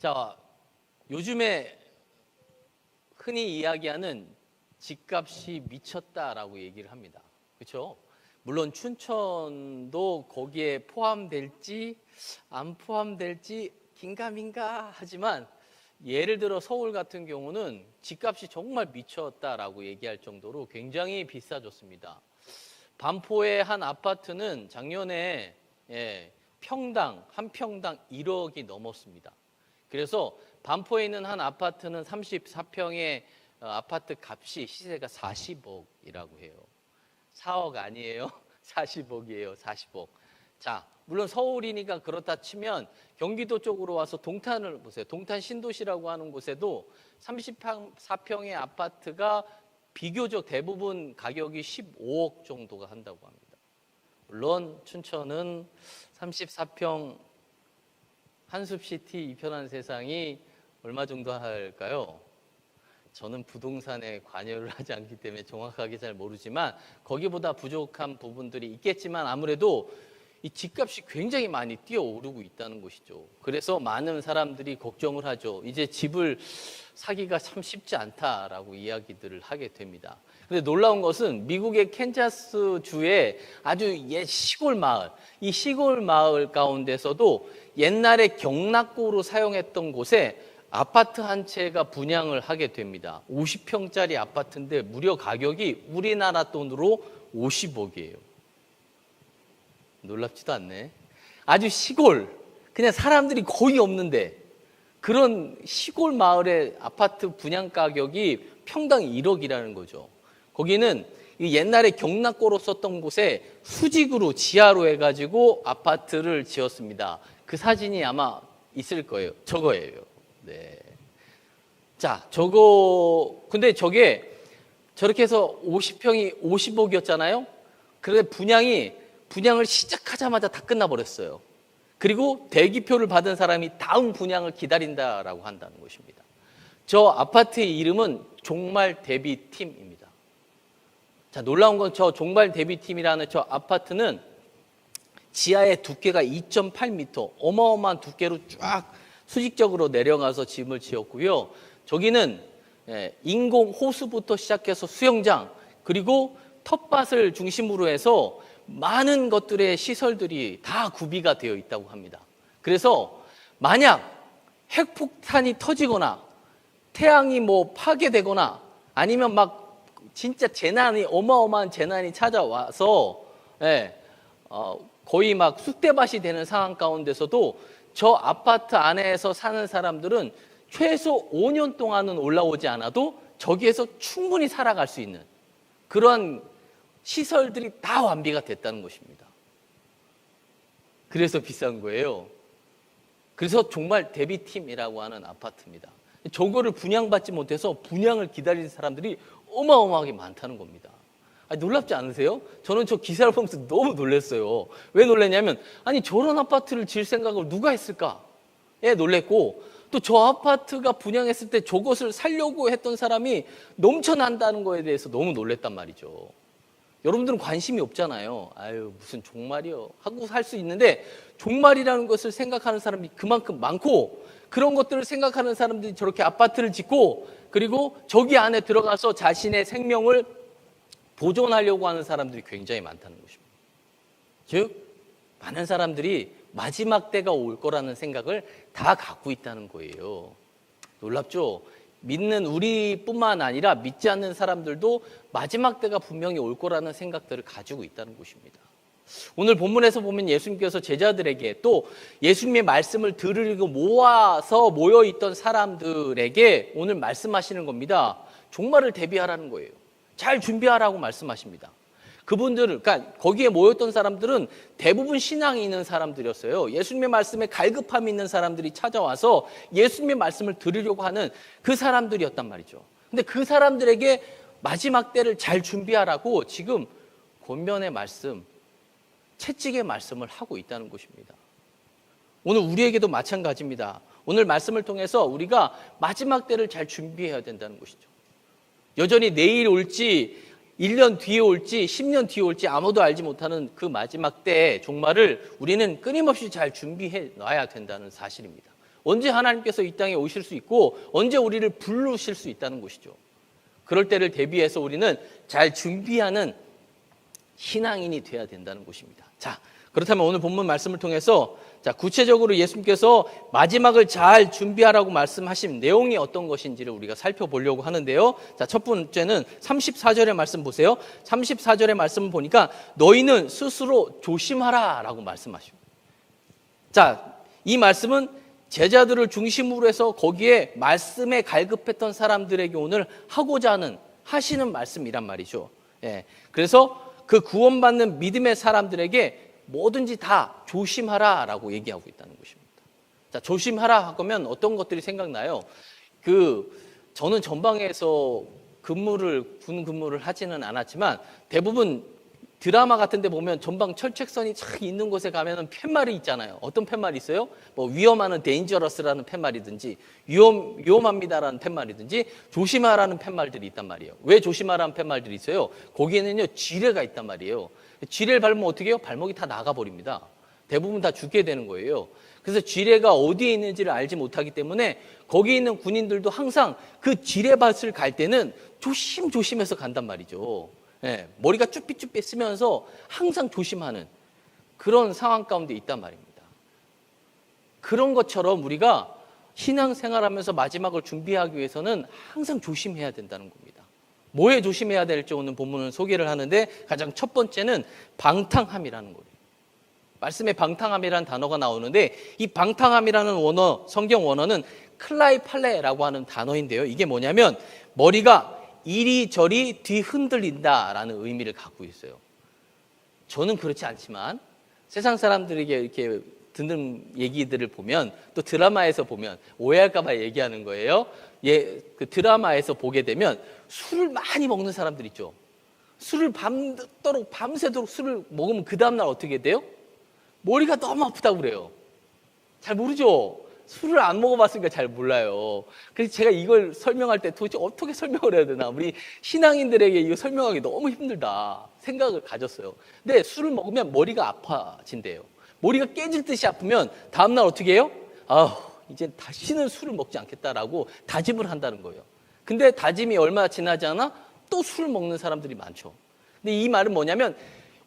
자, 요즘에 흔히 이야기하는 집값이 미쳤다라고 얘기를 합니다. 그렇죠? 물론 춘천도 거기에 포함될지 안 포함될지 긴가민가 하지만 예를 들어 서울 같은 경우는 집값이 정말 미쳤다라고 얘기할 정도로 굉장히 비싸졌습니다. 반포의 한 아파트는 작년에 한 평당 1억이 넘었습니다. 그래서 반포에 있는 한 아파트는 34평의 아파트 값이 시세가 40억이라고 해요. 4억 아니에요. 40억이에요. 40억. 자, 물론 서울이니까 그렇다 치면 경기도 쪽으로 와서 동탄을 보세요. 동탄 신도시라고 하는 곳에도 34평의 아파트가 비교적 대부분 가격이 15억 정도가 한다고 합니다. 물론 춘천은 34평 한숲시티 이편한 세상이 얼마 정도 할까요? 저는 부동산에 관여를 하지 않기 때문에 정확하게 잘 모르지만 거기보다 부족한 부분들이 있겠지만 아무래도 이 집값이 굉장히 많이 뛰어오르고 있다는 것이죠. 그래서 많은 사람들이 걱정을 하죠. 이제 집을 사기가 참 쉽지 않다라고 이야기들을 하게 됩니다. 근데 놀라운 것은 미국의 캔자스 주의 아주 옛 시골 마을, 이 시골 마을 가운데서도 옛날에 경락고로 사용했던 곳에 아파트 한 채가 분양을 하게 됩니다. 50평짜리 아파트인데 무려 가격이 우리나라 돈으로 50억이에요. 놀랍지도 않네. 아주 시골, 그냥 사람들이 거의 없는데 그런 시골 마을의 아파트 분양 가격이 평당 1억이라는 거죠. 거기는 옛날에 경락고로 썼던 곳에 수직으로 지하로 해가지고 아파트를 지었습니다. 그 사진이 아마 있을 거예요. 저거예요. 네. 자, 근데 저게 저렇게 해서 50평이 50억이었잖아요. 그런데 분양을 시작하자마자 다 끝나버렸어요. 그리고 대기표를 받은 사람이 다음 분양을 기다린다라고 한다는 것입니다. 저 아파트의 이름은 종말 대비팀입니다. 자, 놀라운 건 저 종말 대비팀이라는 저 아파트는 지하의 두께가 2.8m, 어마어마한 두께로 쫙 수직적으로 내려가서 집을 지었고요. 저기는 인공 호수부터 시작해서 수영장, 그리고 텃밭을 중심으로 해서 많은 것들의 시설들이 다 구비가 되어 있다고 합니다. 그래서 만약 핵폭탄이 터지거나 태양이 파괴되거나 아니면 막 진짜 어마어마한 재난이 찾아와서 거의 막 쑥대밭이 되는 상황 가운데서도 저 아파트 안에서 사는 사람들은 최소 5년 동안은 올라오지 않아도 저기에서 충분히 살아갈 수 있는 그런 시설들이 다 완비가 됐다는 것입니다. 그래서 비싼 거예요. 그래서 정말 대비팀이라고 하는 아파트입니다. 저거를 분양받지 못해서 분양을 기다리는 사람들이 어마어마하게 많다는 겁니다. 놀랍지 않으세요? 저는 저 기사를 보면서 너무 놀랐어요. 왜 놀랐냐면 저런 아파트를 지을 생각을 누가 했을까에 놀랬고, 또 저 아파트가 분양했을 때 저것을 살려고 했던 사람이 넘쳐난다는 거에 대해서 너무 놀랬단 말이죠. 여러분들은 관심이 없잖아요. 무슨 종말이요 하고 살 수 있는데 종말이라는 것을 생각하는 사람이 그만큼 많고, 그런 것들을 생각하는 사람들이 저렇게 아파트를 짓고 그리고 저기 안에 들어가서 자신의 생명을 보존하려고 하는 사람들이 굉장히 많다는 것입니다. 즉 많은 사람들이 마지막 때가 올 거라는 생각을 다 갖고 있다는 거예요. 놀랍죠? 믿는 우리뿐만 아니라 믿지 않는 사람들도 마지막 때가 분명히 올 거라는 생각들을 가지고 있다는 것입니다. 오늘 본문에서 보면 예수님께서 제자들에게 또 예수님의 말씀을 들으려고 모여있던 사람들에게 오늘 말씀하시는 겁니다. 종말을 대비하라는 거예요. 잘 준비하라고 말씀하십니다. 그러니까 거기에 모였던 사람들은 대부분 신앙이 있는 사람들이었어요. 예수님의 말씀에 갈급함이 있는 사람들이 찾아와서 예수님의 말씀을 들으려고 하는 그 사람들이었단 말이죠. 근데 그 사람들에게 마지막 때를 잘 준비하라고 지금 권면의 말씀, 채찍의 말씀을 하고 있다는 것입니다. 오늘 우리에게도 마찬가지입니다. 오늘 말씀을 통해서 우리가 마지막 때를 잘 준비해야 된다는 것이죠. 여전히 내일 올지 1년 뒤에 올지 10년 뒤에 올지 아무도 알지 못하는 그 마지막 때의 종말을 우리는 끊임없이 잘 준비해 놔야 된다는 사실입니다. 언제 하나님께서 이 땅에 오실 수 있고 언제 우리를 부르실 수 있다는 것이죠. 그럴 때를 대비해서 우리는 잘 준비하는 신앙인이 돼야 된다는 것입니다. 자, 그렇다면 오늘 본문 말씀을 통해서 구체적으로 예수님께서 마지막을 잘 준비하라고 말씀하신 내용이 어떤 것인지를 우리가 살펴보려고 하는데요. 자, 첫 번째는 34절의 말씀 보세요. 34절의 말씀을 보니까 너희는 스스로 조심하라 라고 말씀하시고, 자, 이 말씀은 제자들을 중심으로 해서 거기에 말씀에 갈급했던 사람들에게 오늘 하시는 말씀이란 말이죠. 예, 그래서 그 구원받는 믿음의 사람들에게 뭐든지 다 조심하라라고 얘기하고 있다는 것입니다. 자, 조심하라 하면 어떤 것들이 생각나요? 저는 전방에서 군 근무를 하지는 않았지만 대부분 드라마 같은 데 보면 전방 철책선이 쫙 있는 곳에 가면은 팻말이 있잖아요. 어떤 팻말이 있어요? 뭐 위험하는 데인저러스라는 팻말이든지 위험합니다라는 팻말이든지 조심하라는 팻말들이 있단 말이에요. 왜 조심하라는 팻말들이 있어요? 거기에는요 지뢰가 있단 말이에요. 지뢰를 밟으면 어떻게 해요? 발목이 다 나가버립니다. 대부분 다 죽게 되는 거예요. 그래서 지뢰가 어디에 있는지를 알지 못하기 때문에 거기 있는 군인들도 항상 그 지뢰밭을 갈 때는 조심조심해서 간단 말이죠. 예, 머리가 쭈삣쭈삣 쓰면서 항상 조심하는 그런 상황 가운데 있단 말입니다. 그런 것처럼 우리가 신앙생활하면서 마지막을 준비하기 위해서는 항상 조심해야 된다는 겁니다. 뭐에 조심해야 될지 오늘 본문은 소개를 하는데 가장 첫 번째는 방탕함이라는 거예요. 말씀에 방탕함이라는 단어가 나오는데 이 방탕함이라는 원어, 성경 원어는 클라이팔레라고 하는 단어인데요. 이게 뭐냐면 머리가 이리저리 뒤흔들린다라는 의미를 갖고 있어요. 저는 그렇지 않지만 세상 사람들에게 이렇게 듣는 얘기들을 보면 또 드라마에서 보면 오해할까 봐 얘기하는 거예요. 그 드라마에서 보게 되면 술을 많이 먹는 사람들 있죠. 술을 밤새도록 술을 먹으면 그 다음날 어떻게 돼요? 머리가 너무 아프다고 그래요. 잘 모르죠? 술을 안 먹어봤으니까 잘 몰라요. 그래서 제가 이걸 설명할 때 도대체 어떻게 설명을 해야 되나, 우리 신앙인들에게 이거 설명하기 너무 힘들다 생각을 가졌어요. 근데 술을 먹으면 머리가 아파진대요. 머리가 깨질 듯이 아프면 다음날 어떻게 해요? 이제 다시는 술을 먹지 않겠다라고 다짐을 한다는 거예요. 근데 다짐이 얼마 지나지 않아 또 술을 먹는 사람들이 많죠. 근데 이 말은 뭐냐면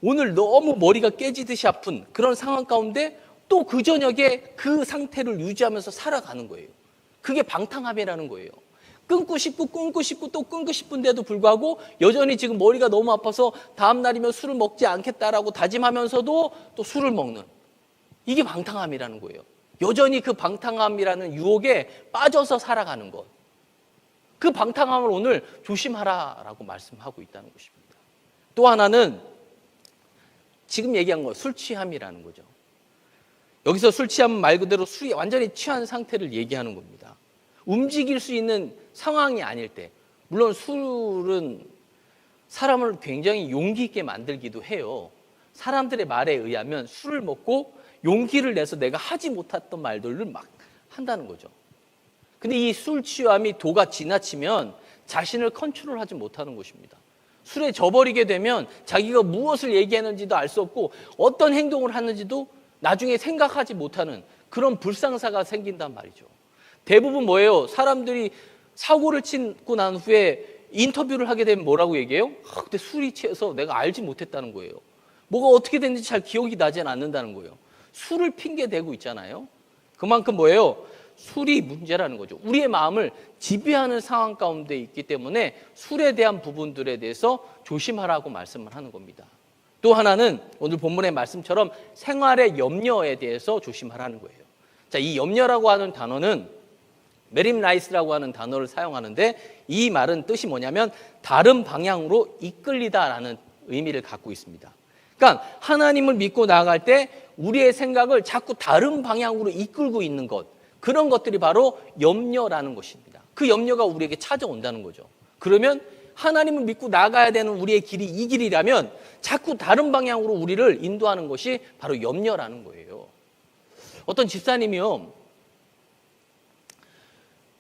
오늘 너무 머리가 깨지듯이 아픈 그런 상황 가운데 또 그 저녁에 그 상태를 유지하면서 살아가는 거예요. 그게 방탕함이라는 거예요. 끊고 싶고 또 끊고 싶은데도 불구하고 여전히 지금 머리가 너무 아파서 다음 날이면 술을 먹지 않겠다라고 다짐하면서도 또 술을 먹는, 이게 방탕함이라는 거예요. 여전히 그 방탕함이라는 유혹에 빠져서 살아가는 것, 그 방탕함을 오늘 조심하라라고 말씀하고 있다는 것입니다. 또 하나는 지금 얘기한 거, 술 취함이라는 거죠. 여기서 술 취함은 말 그대로 술이 완전히 취한 상태를 얘기하는 겁니다. 움직일 수 있는 상황이 아닐 때, 물론 술은 사람을 굉장히 용기 있게 만들기도 해요. 사람들의 말에 의하면 술을 먹고 용기를 내서 내가 하지 못했던 말들을 막 한다는 거죠. 근데 이 술 취함이 도가 지나치면 자신을 컨트롤하지 못하는 것입니다. 술에 져버리게 되면 자기가 무엇을 얘기했는지도 알 수 없고 어떤 행동을 하는지도 나중에 생각하지 못하는 그런 불상사가 생긴단 말이죠. 대부분 뭐예요? 사람들이 사고를 치고 난 후에 인터뷰를 하게 되면 뭐라고 얘기해요? 그때 술이 취해서 내가 알지 못했다는 거예요. 뭐가 어떻게 됐는지 잘 기억이 나지는 않는다는 거예요. 술을 핑계 대고 있잖아요. 그만큼 뭐예요? 술이 문제라는 거죠. 우리의 마음을 지배하는 상황 가운데 있기 때문에 술에 대한 부분들에 대해서 조심하라고 말씀을 하는 겁니다. 또 하나는 오늘 본문의 말씀처럼 생활의 염려에 대해서 조심하라는 거예요. 자, 이 염려라고 하는 단어는 메림 라이스라고 하는 단어를 사용하는데 이 말은 뜻이 뭐냐면 다른 방향으로 이끌리다라는 의미를 갖고 있습니다. 그러니까 하나님을 믿고 나아갈 때 우리의 생각을 자꾸 다른 방향으로 이끌고 있는 것, 그런 것들이 바로 염려라는 것입니다. 그 염려가 우리에게 찾아온다는 거죠. 그러면 하나님을 믿고 나가야 되는 우리의 길이 이 길이라면 자꾸 다른 방향으로 우리를 인도하는 것이 바로 염려라는 거예요. 어떤 집사님이요,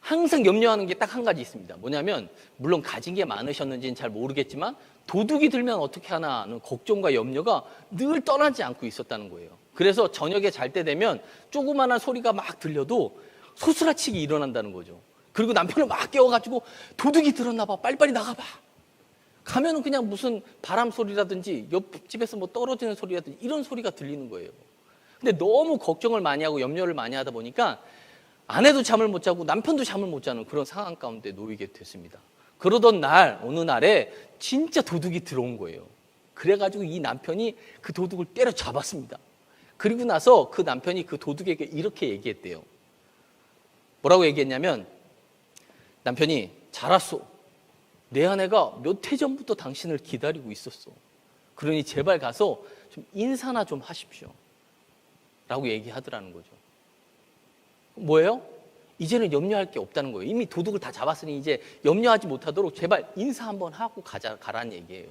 항상 염려하는 게 딱 한 가지 있습니다. 뭐냐면 물론 가진 게 많으셨는지는 잘 모르겠지만 도둑이 들면 어떻게 하나 하는 걱정과 염려가 늘 떠나지 않고 있었다는 거예요. 그래서 저녁에 잘 때 되면 조그마한 소리가 막 들려도 소스라치게 일어난다는 거죠. 그리고 남편을 막 깨워가지고 도둑이 들었나 봐. 빨리빨리 나가봐. 가면은 그냥 무슨 바람 소리라든지 옆집에서 뭐 떨어지는 소리라든지 이런 소리가 들리는 거예요. 근데 너무 걱정을 많이 하고 염려를 많이 하다 보니까 아내도 잠을 못 자고 남편도 잠을 못 자는 그런 상황 가운데 놓이게 됐습니다. 그러던 어느 날에 진짜 도둑이 들어온 거예요. 그래가지고 이 남편이 그 도둑을 때려잡았습니다. 그리고 나서 그 남편이 그 도둑에게 이렇게 얘기했대요. 뭐라고 얘기했냐면, 남편이 잘았소. 내 아내가 몇 해 전부터 당신을 기다리고 있었어. 그러니 제발 가서 좀 인사나 좀 하십시오. 라고 얘기하더라는 거죠. 뭐예요? 이제는 염려할 게 없다는 거예요. 이미 도둑을 다 잡았으니 이제 염려하지 못하도록 제발 인사 한번 하고 가라는 얘기예요.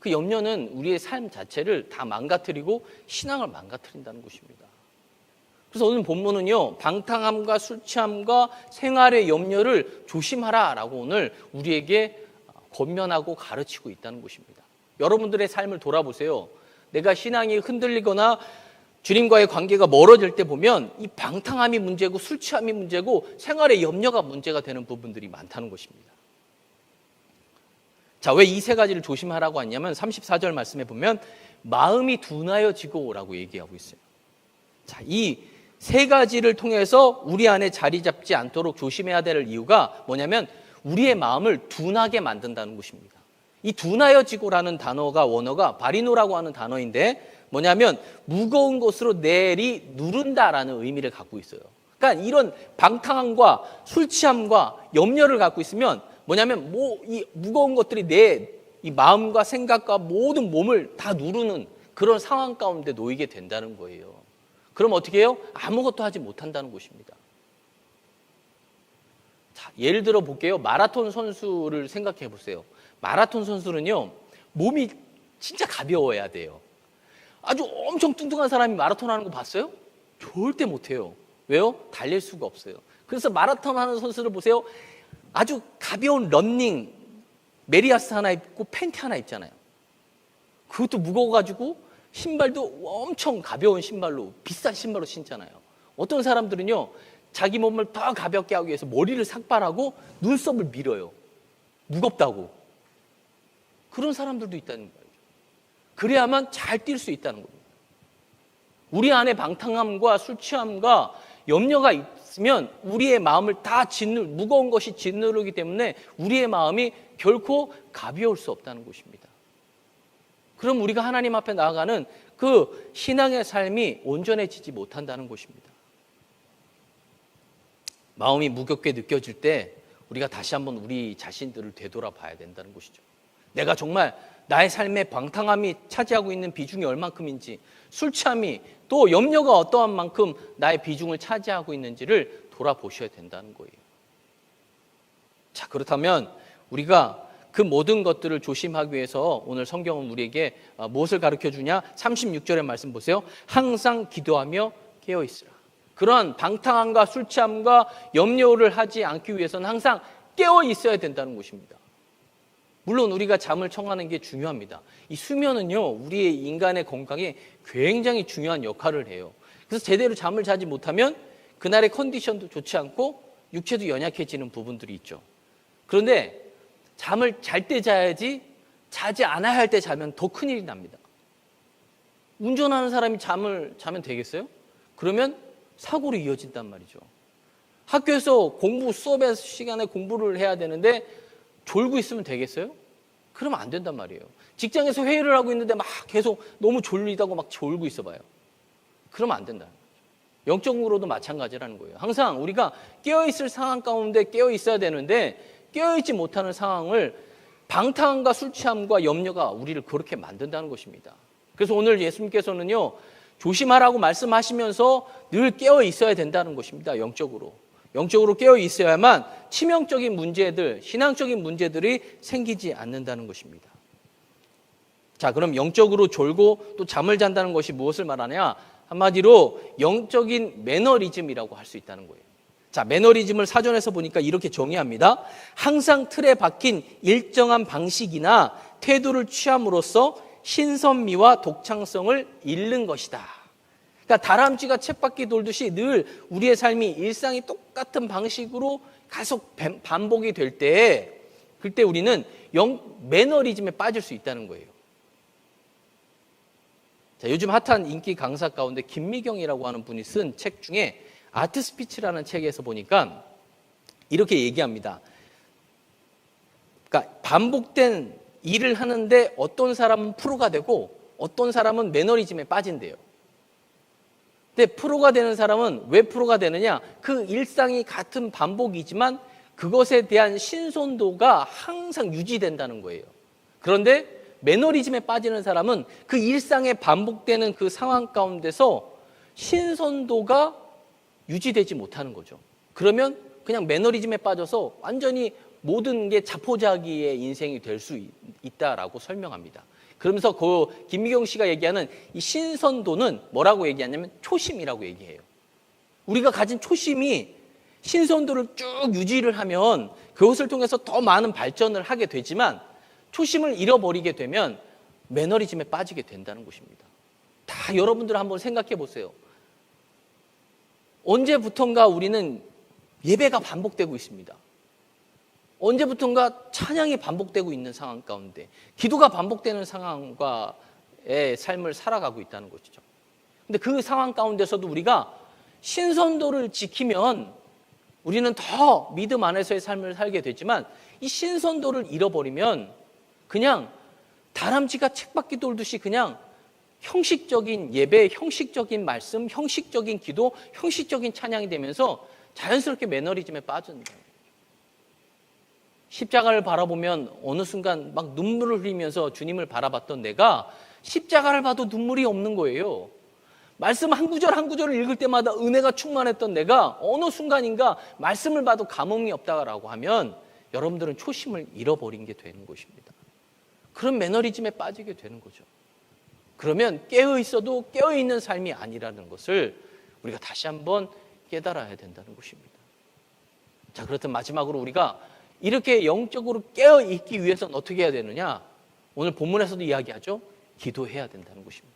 그 염려는 우리의 삶 자체를 다 망가뜨리고 신앙을 망가뜨린다는 것입니다. 그래서 오늘 본문은요, 방탕함과 술 취함과 생활의 염려를 조심하라라고 오늘 우리에게 권면하고 가르치고 있다는 것입니다. 여러분들의 삶을 돌아보세요. 내가 신앙이 흔들리거나 주님과의 관계가 멀어질 때 보면 이 방탕함이 문제고 술 취함이 문제고 생활의 염려가 문제가 되는 부분들이 많다는 것입니다. 자, 왜 이 세 가지를 조심하라고 하냐면 34절 말씀에 보면 마음이 둔하여지고 라고 얘기하고 있어요. 자, 이 세 가지를 통해서 우리 안에 자리 잡지 않도록 조심해야 될 이유가 뭐냐면 우리의 마음을 둔하게 만든다는 것입니다. 이 둔하여지고라는 단어가 원어가 바리노라고 하는 단어인데 뭐냐면 무거운 것으로 누른다라는 의미를 갖고 있어요. 그러니까 이런 방탕함과 술 취함과 염려를 갖고 있으면 뭐냐면 이 무거운 것들이 이 마음과 생각과 모든 몸을 다 누르는 그런 상황 가운데 놓이게 된다는 거예요. 그럼 어떻게 해요? 아무것도 하지 못한다는 것입니다. 자, 예를 들어 볼게요. 마라톤 선수를 생각해 보세요. 마라톤 선수는요, 몸이 진짜 가벼워야 돼요. 아주 엄청 뚱뚱한 사람이 마라톤 하는 거 봤어요? 절대 못해요. 왜요? 달릴 수가 없어요. 그래서 마라톤 하는 선수를 보세요. 아주 가벼운 런닝 메리아스 하나 입고 팬티 하나 입잖아요. 그것도 무거워가지고 신발도 엄청 가벼운 신발로, 비싼 신발로 신잖아요. 어떤 사람들은요, 자기 몸을 더 가볍게 하기 위해서 머리를 삭발하고 눈썹을 밀어요. 무겁다고. 그런 사람들도 있다는 거예요. 그래야만 잘 뛸 수 있다는 겁니다. 우리 안에 방탕함과 술 취함과 염려가 있으면 우리의 마음을 다 무거운 것이 짓누르기 때문에 우리의 마음이 결코 가벼울 수 없다는 것입니다. 그럼 우리가 하나님 앞에 나아가는 그 신앙의 삶이 온전해지지 못한다는 것입니다. 마음이 무겁게 느껴질 때 우리가 다시 한번 우리 자신들을 되돌아봐야 된다는 것이죠. 내가 정말 나의 삶에 방탕함이 차지하고 있는 비중이 얼만큼인지, 술 취함이 또 염려가 어떠한 만큼 나의 비중을 차지하고 있는지를 돌아보셔야 된다는 거예요. 자, 그렇다면 우리가 그 모든 것들을 조심하기 위해서 오늘 성경은 우리에게 무엇을 가르쳐주냐? 36절의 말씀 보세요. 항상 기도하며 깨어있으라. 그러한 방탕함과 술 취함과 염려를 하지 않기 위해서는 항상 깨어있어야 된다는 것입니다. 물론 우리가 잠을 청하는 게 중요합니다. 이 수면은요, 우리의 인간의 건강에 굉장히 중요한 역할을 해요. 그래서 제대로 잠을 자지 못하면 그날의 컨디션도 좋지 않고 육체도 연약해지는 부분들이 있죠. 그런데 잠을 잘 때 자야지 자지 않아야 할 때 자면 더 큰일이 납니다. 운전하는 사람이 잠을 자면 되겠어요? 그러면 사고로 이어진단 말이죠. 학교에서 수업의 시간에 공부를 해야 되는데 졸고 있으면 되겠어요? 그러면 안 된단 말이에요. 직장에서 회의를 하고 있는데 막 계속 너무 졸리다고 막 졸고 있어봐요. 그러면 안 된다. 영적으로도 마찬가지라는 거예요. 항상 우리가 깨어있을 상황 가운데 깨어있어야 되는데 깨어있지 못하는 상황을 방탕함과 술 취함과 염려가 우리를 그렇게 만든다는 것입니다. 그래서 오늘 예수님께서는요, 조심하라고 말씀하시면서 늘 깨어있어야 된다는 것입니다. 영적으로 깨어있어야만 치명적인 문제들, 신앙적인 문제들이 생기지 않는다는 것입니다. 자, 그럼 영적으로 졸고 또 잠을 잔다는 것이 무엇을 말하냐? 한마디로 영적인 매너리즘이라고 할 수 있다는 거예요. 자, 매너리즘을 사전에서 보니까 이렇게 정의합니다. 항상 틀에 박힌 일정한 방식이나 태도를 취함으로써 신선미와 독창성을 잃는 것이다. 그러니까 다람쥐가 쳇바퀴 돌듯이 늘 우리의 삶이 일상이 똑같은 방식으로 계속 반복이 될 때, 그때 우리는 매너리즘에 빠질 수 있다는 거예요. 자, 요즘 핫한 인기 강사 가운데 김미경이라고 하는 분이 쓴 책 중에 아트 스피치라는 책에서 보니까 이렇게 얘기합니다. 그러니까 반복된 일을 하는데 어떤 사람은 프로가 되고 어떤 사람은 매너리즘에 빠진대요. 근데 프로가 되는 사람은 왜 프로가 되느냐? 그 일상이 같은 반복이지만 그것에 대한 신선도가 항상 유지된다는 거예요. 그런데 매너리즘에 빠지는 사람은 그 일상에 반복되는 그 상황 가운데서 신선도가 유지되지 못하는 거죠. 그러면 그냥 매너리즘에 빠져서 완전히 모든 게 자포자기의 인생이 될 수 있다라고 설명합니다. 그러면서 그 김미경 씨가 얘기하는 이 신선도는 뭐라고 얘기하냐면 초심이라고 얘기해요. 우리가 가진 초심이 신선도를 쭉 유지를 하면 그것을 통해서 더 많은 발전을 하게 되지만 초심을 잃어버리게 되면 매너리즘에 빠지게 된다는 것입니다. 다 여러분들 한번 생각해 보세요. 언제부턴가 우리는 예배가 반복되고 있습니다. 언제부턴가 찬양이 반복되고 있는 상황 가운데 기도가 반복되는 상황과의 삶을 살아가고 있다는 것이죠. 근데 그 상황 가운데서도 우리가 신선도를 지키면 우리는 더 믿음 안에서의 삶을 살게 되지만 이 신선도를 잃어버리면 그냥 다람쥐가 쳇바퀴 돌듯이 그냥 형식적인 예배, 형식적인 말씀, 형식적인 기도, 형식적인 찬양이 되면서 자연스럽게 매너리즘에 빠진다. 십자가를 바라보면 어느 순간 막 눈물을 흘리면서 주님을 바라봤던 내가 십자가를 봐도 눈물이 없는 거예요. 말씀 한 구절 한 구절을 읽을 때마다 은혜가 충만했던 내가 어느 순간인가 말씀을 봐도 감흥이 없다라고 하면 여러분들은 초심을 잃어버린 게 되는 것입니다. 그런 매너리즘에 빠지게 되는 거죠. 그러면 깨어있어도 깨어있는 삶이 아니라는 것을 우리가 다시 한번 깨달아야 된다는 것입니다. 자, 그렇다면 마지막으로 우리가 이렇게 영적으로 깨어있기 위해서는 어떻게 해야 되느냐? 오늘 본문에서도 이야기하죠. 기도해야 된다는 것입니다.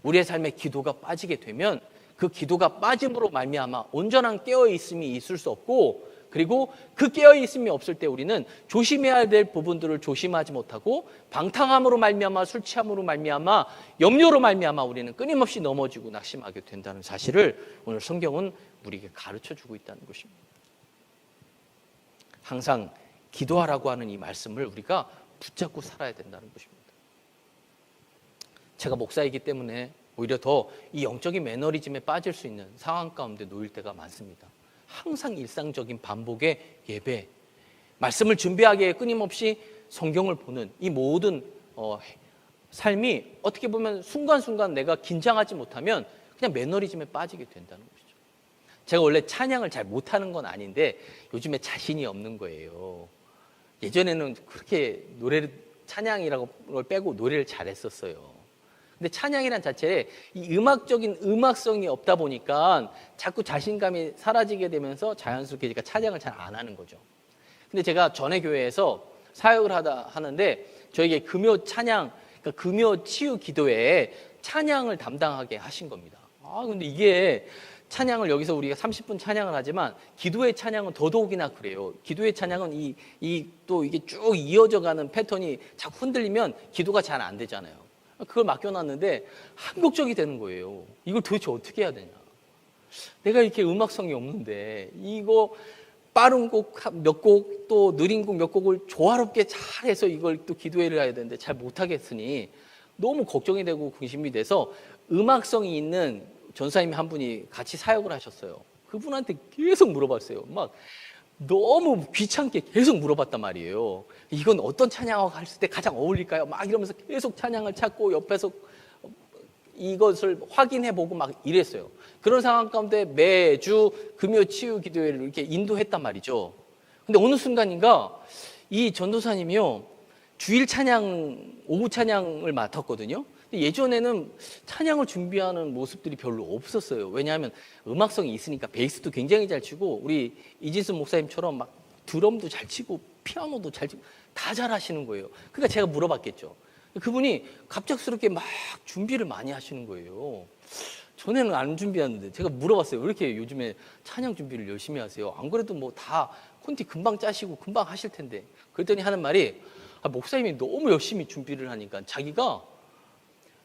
우리의 삶에 기도가 빠지게 되면 그 기도가 빠짐으로 말미암아 온전한 깨어있음이 있을 수 없고, 그리고 그 깨어있음이 없을 때 우리는 조심해야 될 부분들을 조심하지 못하고 방탕함으로 말미암아, 술 취함으로 말미암아, 염려로 말미암아 우리는 끊임없이 넘어지고 낙심하게 된다는 사실을 오늘 성경은 우리에게 가르쳐주고 있다는 것입니다. 항상 기도하라고 하는 이 말씀을 우리가 붙잡고 살아야 된다는 것입니다. 제가 목사이기 때문에 오히려 더 이 영적인 매너리즘에 빠질 수 있는 상황 가운데 놓일 때가 많습니다. 항상 일상적인 반복의 예배, 말씀을 준비하기 위해 끊임없이 성경을 보는 이 모든 삶이 어떻게 보면 순간순간 내가 긴장하지 못하면 그냥 매너리즘에 빠지게 된다는 것이죠. 제가 원래 찬양을 잘 못하는 건 아닌데 요즘에 자신이 없는 거예요. 예전에는 그렇게 찬양이라고 걸 빼고 노래를 잘했었어요. 근데 찬양이란 자체에 이 음악적인 음악성이 없다 보니까 자꾸 자신감이 사라지게 되면서 자연스럽게 제가 찬양을 잘 안 하는 거죠. 근데 제가 전에 교회에서 사역을 하는데 저에게 금요 찬양, 그러니까 금요 치유 기도회에 찬양을 담당하게 하신 겁니다. 근데 이게 찬양을 여기서 우리가 30분 찬양을 하지만 기도의 찬양은 더더욱이나 그래요. 기도의 찬양은 또 이게 쭉 이어져 가는 패턴이 자꾸 흔들리면 기도가 잘 안 되잖아요. 그걸 맡겨놨는데 한국적이 되는 거예요. 이걸 도대체 어떻게 해야 되냐. 내가 이렇게 음악성이 없는데 이거 빠른 곡 몇 곡 또 느린 곡 몇 곡을 조화롭게 잘해서 이걸 또 기도회를 해야 되는데 잘 못하겠으니 너무 걱정이 되고 근심이 돼서 음악성이 있는 전사님 한 분이 같이 사역을 하셨어요. 그분한테 계속 물어봤어요. 막 너무 귀찮게 계속 물어봤단 말이에요. 이건 어떤 찬양하고 했을 때 가장 어울릴까요? 막 이러면서 계속 찬양을 찾고 옆에서 이것을 확인해보고 막 이랬어요. 그런 상황 가운데 매주 금요 치유 기도회를 이렇게 인도했단 말이죠. 근데 어느 순간인가 이 전도사님이요, 주일 찬양, 오후 찬양을 맡았거든요. 예전에는 찬양을 준비하는 모습들이 별로 없었어요. 왜냐하면 음악성이 있으니까 베이스도 굉장히 잘 치고 우리 이진수 목사님처럼 막 드럼도 잘 치고 피아노도 잘 치고 다 잘하시는 거예요. 그러니까 제가 물어봤겠죠. 그분이 갑작스럽게 막 준비를 많이 하시는 거예요. 전에는 안 준비하는데 제가 물어봤어요. 왜 이렇게 요즘에 찬양 준비를 열심히 하세요? 안 그래도 뭐 다 콘티 금방 짜시고 금방 하실 텐데. 그랬더니 하는 말이 목사님이 너무 열심히 준비를 하니까 자기가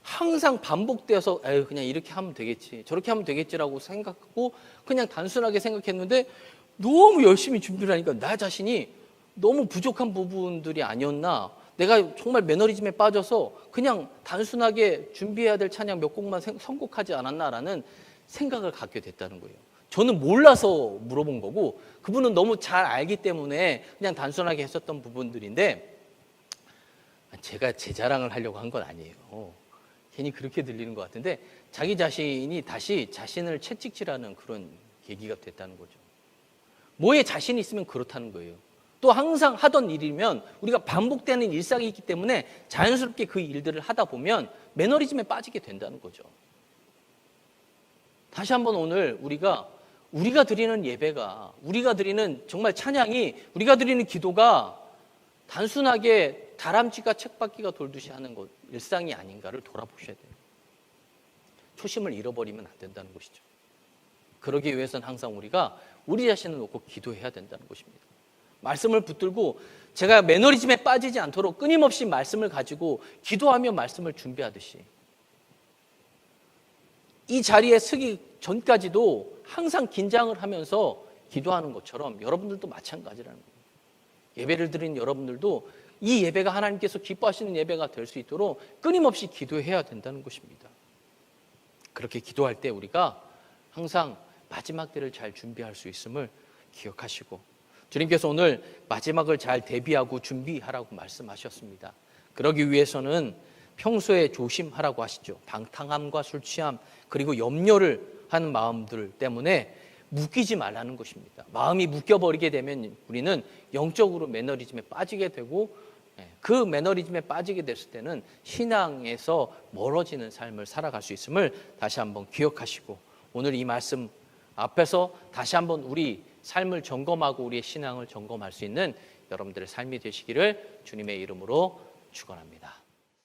항상 반복되어서 에휴 그냥 이렇게 하면 되겠지 저렇게 하면 되겠지라고 생각하고 그냥 단순하게 생각했는데 너무 열심히 준비를 하니까 나 자신이 너무 부족한 부분들이 아니었나, 내가 정말 매너리즘에 빠져서 그냥 단순하게 준비해야 될 찬양 몇 곡만 선곡하지 않았나라는 생각을 갖게 됐다는 거예요. 저는 몰라서 물어본 거고 그분은 너무 잘 알기 때문에 그냥 단순하게 했었던 부분들인데, 제가 제 자랑을 하려고 한 건 아니에요. 괜히 그렇게 들리는 것 같은데 자기 자신이 다시 자신을 채찍질하는 그런 계기가 됐다는 거죠. 뭐에 자신이 있으면 그렇다는 거예요. 또 항상 하던 일이면 우리가 반복되는 일상이 있기 때문에 자연스럽게 그 일들을 하다 보면 매너리즘에 빠지게 된다는 거죠. 다시 한번 오늘 우리가 드리는 예배가, 우리가 드리는 정말 찬양이, 우리가 드리는 기도가 단순하게 다람쥐가 책받기가 돌듯이 하는 것, 일상이 아닌가를 돌아보셔야 돼요. 초심을 잃어버리면 안 된다는 것이죠. 그러기 위해서는 항상 우리가 우리 자신을 놓고 기도해야 된다는 것입니다. 말씀을 붙들고 제가 매너리즘에 빠지지 않도록 끊임없이 말씀을 가지고 기도하며 말씀을 준비하듯이 이 자리에 서기 전까지도 항상 긴장을 하면서 기도하는 것처럼 여러분들도 마찬가지라는 거예요. 예배를 드린 여러분들도 이 예배가 하나님께서 기뻐하시는 예배가 될 수 있도록 끊임없이 기도해야 된다는 것입니다. 그렇게 기도할 때 우리가 항상 마지막 때를 잘 준비할 수 있음을 기억하시고, 주님께서 오늘 마지막을 잘 대비하고 준비하라고 말씀하셨습니다. 그러기 위해서는 평소에 조심하라고 하시죠. 방탕함과 술 취함 그리고 염려를 하는 마음들 때문에 묶이지 말라는 것입니다. 마음이 묶여버리게 되면 우리는 영적으로 매너리즘에 빠지게 되고, 그 매너리즘에 빠지게 됐을 때는 신앙에서 멀어지는 삶을 살아갈 수 있음을 다시 한번 기억하시고, 오늘 이 말씀 앞에서 다시 한번 우리 삶을 점검하고 우리의 신앙을 점검할 수 있는 여러분들의 삶이 되시기를 주님의 이름으로 축원합니다.